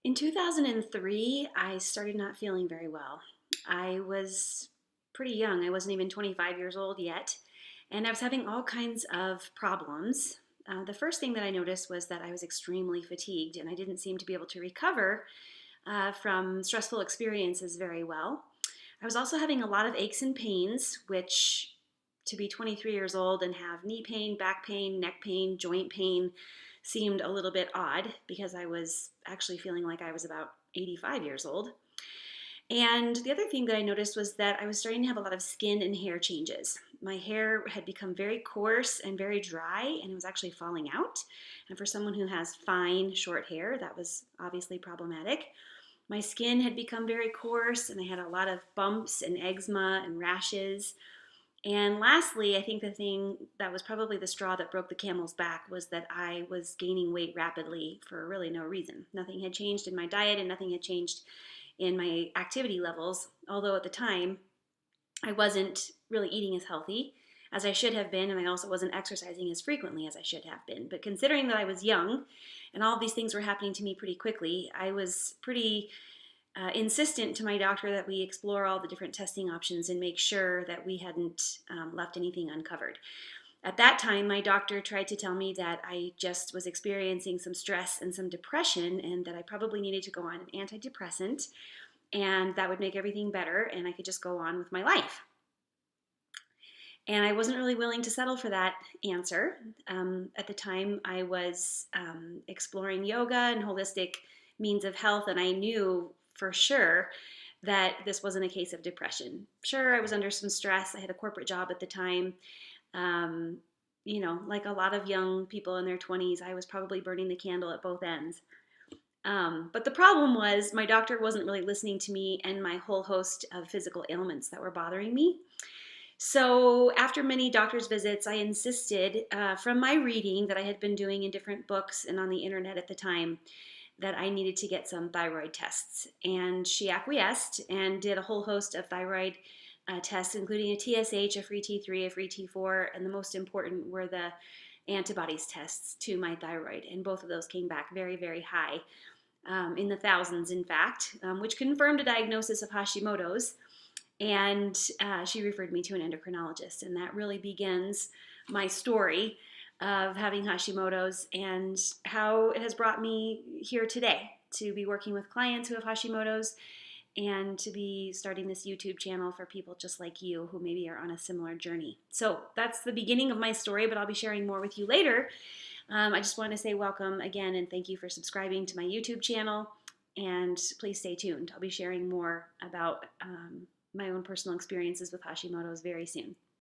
In 2003, I started not feeling very well. I was pretty young. I wasn't even 25 years old yet, and I was having all kinds of problems. The first thing that I noticed was that I was extremely fatigued, and I didn't seem to be able to recover from stressful experiences very well. I was also having a lot of aches and pains, which to be 23 years old and have knee pain, back pain, neck pain, joint pain seemed a little bit odd because I was actually feeling like I was about 85 years old. And the other thing that I noticed was that I was starting to have a lot of skin and hair changes. My hair had become very coarse and very dry, and it was actually falling out. And for someone who has fine, short hair, that was obviously problematic. My skin had become very coarse, and I had a lot of bumps and eczema and rashes. And lastly, I think the thing that was probably the straw that broke the camel's back was that I was gaining weight rapidly for really no reason. Nothing had changed in my diet and nothing had changed in my activity levels, although at the time I wasn't really eating as healthy as I should have been, and I also wasn't exercising as frequently as I should have been. But considering that I was young and all of these things were happening to me pretty quickly, I was pretty insistent to my doctor that we explore all the different testing options and make sure that we hadn't left anything uncovered. At that time, my doctor tried to tell me that I just was experiencing some stress and some depression and that I probably needed to go on an antidepressant and that would make everything better and I could just go on with my life. And I wasn't really willing to settle for that answer. At the time, I was exploring yoga and holistic means of health, and I knew for sure that this wasn't a case of depression. Sure, I was under some stress. I had a corporate job at the time. Um, like a lot of young people in their 20s, I was probably burning the candle at both ends. But the problem was my doctor wasn't really listening to me and my whole host of physical ailments that were bothering me. So after many doctor's visits, I insisted from my reading that I had been doing in different books and on the internet at the time that I needed to get some thyroid tests. And she acquiesced and did a whole host of thyroid tests, including a TSH, a free T3, a free T4, and the most important were the antibodies tests to my thyroid. And both of those came back very, very high, in the thousands, in fact, which confirmed a diagnosis of Hashimoto's. And she referred me to an endocrinologist, and that really begins my story of having Hashimoto's and how it has brought me here today to be working with clients who have Hashimoto's and to be starting this YouTube channel for people just like you who maybe are on a similar journey. So that's the beginning of my story, but I'll be sharing more with you later. I just want to say welcome again and thank you for subscribing to my YouTube channel, and please stay tuned. I'll be sharing more about my own personal experiences with Hashimoto's very soon.